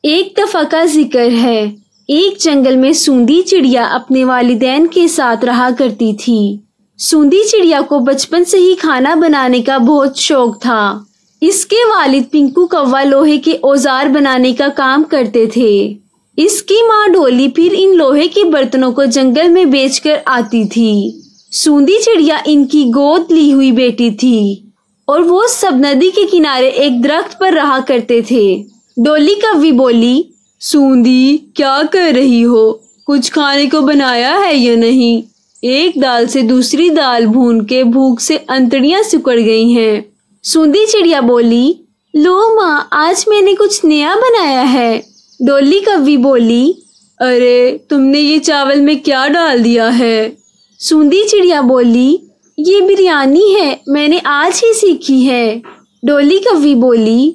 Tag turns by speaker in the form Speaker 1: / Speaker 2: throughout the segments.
Speaker 1: एक दफा का जिक्र है। एक जंगल में सूंदी चिड़िया अपने वालिदैन के साथ रहा करती थी। सूंदी चिड़िया को बचपन से ही खाना बनाने का बहुत शौक था। इसके वालिद पिंकू कौवा लोहे के औजार बनाने का काम करते थे। इसकी माँ डोली फिर इन लोहे के बर्तनों को जंगल में बेचकर आती थी। सूंदी चिड़िया इनकी गोद ली हुई बेटी थी और वो सब नदी के किनारे एक दरख्त पर रहा करते थे। डोली कौवी बोली, सूंदी क्या कर रही हो? कुछ खाने को बनाया है या नहीं? एक दाल से दूसरी दाल भून के भूख से अंतड़ियां सिकुड़ गई हैं। सूंदी चिड़िया बोली, लो माँ, आज मैंने कुछ नया बनाया है। डोली कौवी बोली, अरे तुमने ये चावल में क्या डाल दिया है? सूंदी चिड़िया बोली, ये बिरयानी है, मैंने आज ही सीखी है। डोली कौवी बोली,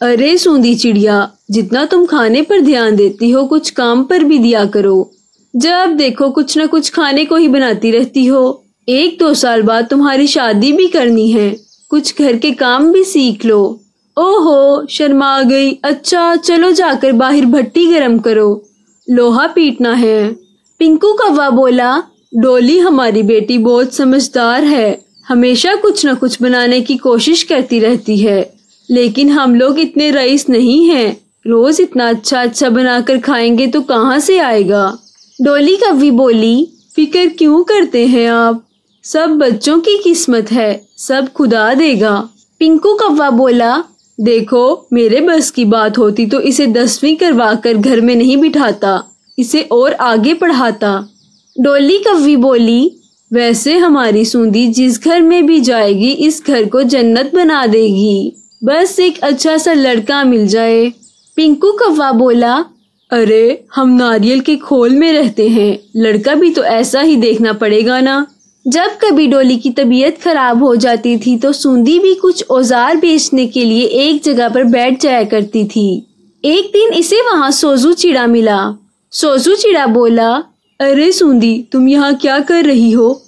Speaker 1: अरे सूंदी चिड़िया, जितना तुम खाने पर ध्यान देती हो कुछ काम पर भी दिया करो। जब देखो कुछ न कुछ खाने को ही बनाती रहती हो। 1-2 साल बाद तुम्हारी शादी भी करनी है, कुछ घर के काम भी सीख लो। ओहो, शर्मा गई। अच्छा चलो जाकर बाहर भट्टी गरम करो, लोहा पीटना है। पिंकू कौवा बोला, डोली हमारी बेटी बहुत समझदार है, हमेशा कुछ न कुछ बनाने की कोशिश करती रहती है, लेकिन हम लोग इतने रईस नहीं हैं, रोज इतना अच्छा अच्छा बनाकर खाएंगे तो कहाँ से आएगा। डोली कौवी बोली, फिक्र क्यों करते हैं आप, सब बच्चों की किस्मत है, सब खुदा देगा। पिंकू कौवा बोला, देखो मेरे बस की बात होती तो इसे 10वीं करवा कर घर में नहीं बिठाता, इसे और आगे पढ़ाता। डोली कौवी बोली, वैसे हमारी सूंदी जिस घर में भी जाएगी इस घर को जन्नत बना देगी, बस एक अच्छा सा लड़का मिल जाए। पिंकू कौवा बोला, अरे हम नारियल के खोल में रहते हैं, लड़का भी तो ऐसा ही देखना पड़ेगा ना। जब कभी डोली की तबीयत खराब हो जाती थी तो सूंदी भी कुछ औजार बेचने के लिए एक जगह पर बैठ जाया करती थी। एक दिन इसे वहाँ सोजू चिड़ा मिला। सोजू चिड़ा बोला, अरे सूंदी, तुम यहाँ क्या कर रही हो?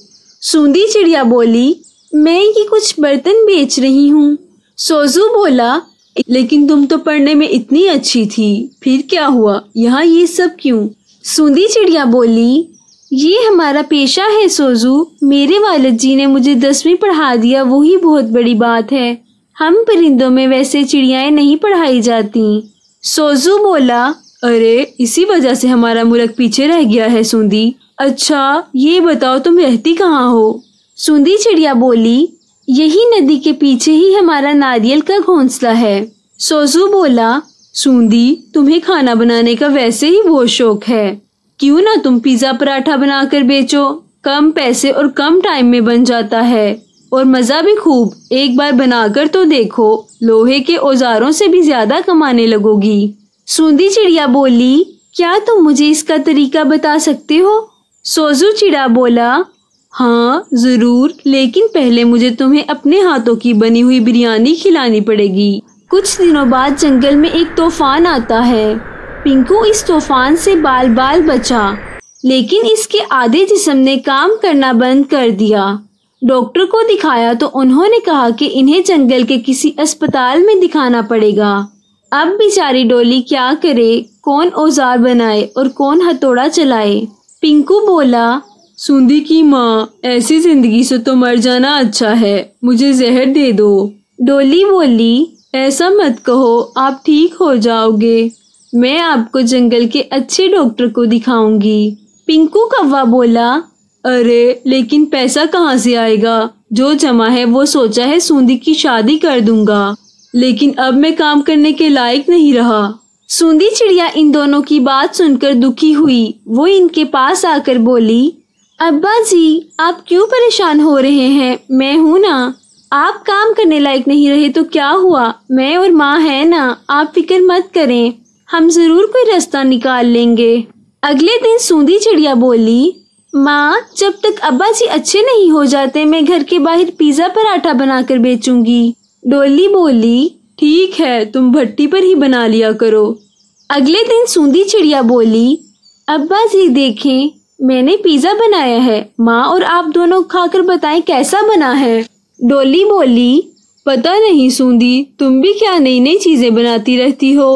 Speaker 1: सूंदी चिड़िया बोली, मैं ये कुछ बर्तन बेच रही हूँ। सोजू बोला, लेकिन तुम तो पढ़ने में इतनी अच्छी थी, फिर क्या हुआ, यहाँ ये सब क्यों? सूंदी चिड़िया बोली, ये हमारा पेशा है सोजू, मेरे वालिद जी ने मुझे 10वीं पढ़ा दिया, वही बहुत बड़ी बात है। हम परिंदों में वैसे चिड़ियाएं नहीं पढ़ाई जाती। सोजू बोला, अरे इसी वजह से हमारा मुल्क पीछे रह गया है सूंदी। अच्छा ये बताओ तुम रहती कहाँ हो? सूंदी चिड़िया बोली, यही नदी के पीछे ही हमारा नारियल का घोंसला है। सोजू बोला, सूंदी तुम्हें खाना बनाने का वैसे ही बहुत शौक है, क्यों ना तुम पिज्जा पराठा बनाकर बेचो, कम पैसे और कम टाइम में बन जाता है और मजा भी खूब। एक बार बनाकर तो देखो, लोहे के औजारों से भी ज्यादा कमाने लगोगी। सूंदी चिड़िया बोली, क्या तुम मुझे इसका तरीका बता सकते हो? सोजू चिड़ा बोला, हाँ जरूर, लेकिन पहले मुझे तुम्हें अपने हाथों की बनी हुई बिरयानी खिलानी पड़ेगी। कुछ दिनों बाद जंगल में एक तूफान आता है। पिंकू इस तूफान से बाल बाल बचा, लेकिन इसके आधे जिस्म ने काम करना बंद कर दिया। डॉक्टर को दिखाया तो उन्होंने कहा कि इन्हें जंगल के किसी अस्पताल में दिखाना पड़ेगा। अब बेचारी डोली क्या करे, कौन औजार बनाए और कौन हथौड़ा चलाए। पिंकू बोला, सूंदी की माँ, ऐसी जिंदगी से तो मर जाना अच्छा है, मुझे जहर दे दो। डोली बोली, ऐसा मत कहो, आप ठीक हो जाओगे, मैं आपको जंगल के अच्छे डॉक्टर को दिखाऊंगी। पिंकू कौवा बोला, अरे लेकिन पैसा कहाँ से आएगा, जो जमा है वो सोचा है सूंदी की शादी कर दूंगा, लेकिन अब मैं काम करने के लायक नहीं रहा। सूंदी चिड़िया इन दोनों की बात सुनकर दुखी हुई। वो इनके पास आकर बोली, अब्बा जी आप क्यों परेशान हो रहे हैं, मैं हूँ ना, आप काम करने लायक नहीं रहे तो क्या हुआ, मैं और माँ है ना, आप फिक्र मत करें, हम जरूर कोई रास्ता निकाल लेंगे। अगले दिन सूंदी चिड़िया बोली, माँ जब तक अब्बा जी अच्छे नहीं हो जाते मैं घर के बाहर पिज्जा पराठा बनाकर बेचूंगी। डोली बोली, ठीक है, तुम भट्टी पर ही बना लिया करो। अगले दिन सूंदी चिड़िया बोली, अब्बा जी देखें, मैंने पिज्जा बनाया है, माँ और आप दोनों खाकर बताएं कैसा बना है। डोली बोली, पता नहीं सूंदी, तुम भी क्या नई नई चीजें बनाती रहती हो।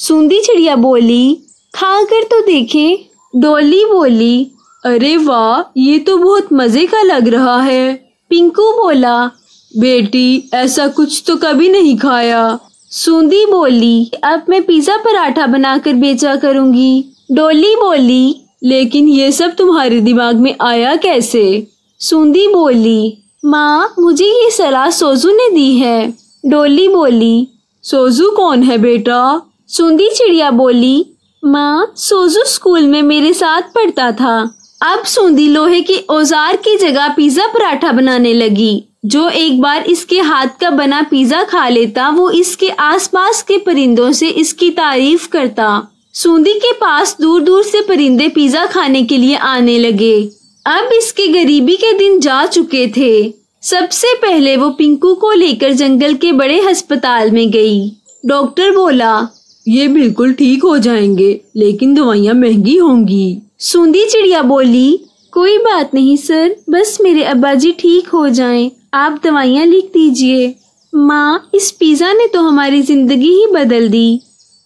Speaker 1: सूंदी चिड़िया बोली, खा कर तो देखें। डॉली बोली, अरे वाह, ये तो बहुत मजे का लग रहा है। पिंकू बोला, बेटी ऐसा कुछ तो कभी नहीं खाया। सूंदी बोली, अब मैं पिज्जा पराठा बनाकर बेचा करूंगी। डॉली बोली, लेकिन ये सब तुम्हारे दिमाग में आया कैसे? सूंदी बोली, माँ मुझे ये सलाह सोजू ने दी है। डॉली बोली, सोजू कौन है बेटा? सूंदी चिड़िया बोली, माँ सोजू स्कूल में मेरे साथ पढ़ता था। अब सूंदी लोहे के औजार की जगह पिज्जा पराठा बनाने लगी। जो एक बार इसके हाथ का बना पिज्जा खा लेता वो इसके आसपास के परिंदों से इसकी तारीफ करता। सूंदी के पास दूर दूर से परिंदे पिज्जा खाने के लिए आने लगे। अब इसके गरीबी के दिन जा चुके थे। सबसे पहले वो पिंकू को लेकर जंगल के बड़े अस्पताल में गई। डॉक्टर बोला, ये बिल्कुल ठीक हो जाएंगे, लेकिन दवाइयाँ महंगी होंगी। सूंदी चिड़िया बोली, कोई बात नहीं सर, बस मेरे अब्बा जी ठीक हो जाएं, आप दवाइयाँ लिख दीजिए। माँ, इस पिज्जा ने तो हमारी जिंदगी ही बदल दी।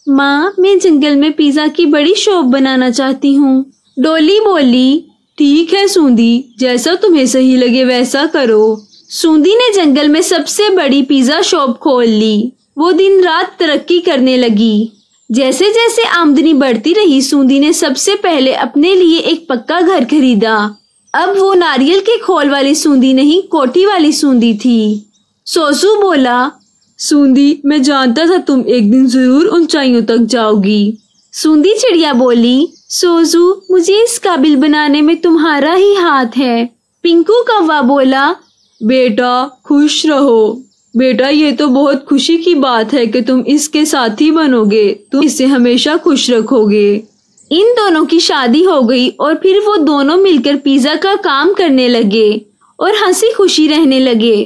Speaker 1: माँ, मैं जंगल में पिज्जा की बड़ी शॉप बनाना चाहती हूँ। डॉली बोली, ठीक है सूंदी, जैसा तुम्हें सही लगे वैसा करो। सूंदी ने जंगल में सबसे बड़ी पिज्जा शॉप खोल ली। वो दिन रात तरक्की करने लगी। जैसे जैसे आमदनी बढ़ती रही, सूंदी ने सबसे पहले अपने लिए एक पक्का घर खरीदा। अब वो नारियल के खोल वाली सूंदी नहीं, कोठी वाली सूंदी थी। सोजू बोला, सूंदी मैं जानता था तुम एक दिन जरूर ऊंचाइयों तक जाओगी। सूंदी चिड़िया बोली, सोजू मुझे इस काबिल बनाने में तुम्हारा ही हाथ है। पिंकू कौवा बोला, बेटा खुश रहो। बेटा ये तो बहुत खुशी की बात है कि तुम इसके साथी बनोगे, तुम इसे हमेशा खुश रखोगे। इन दोनों की शादी हो गई और फिर वो दोनों मिलकर पिज्जा का काम करने लगे और हंसी खुशी रहने लगे।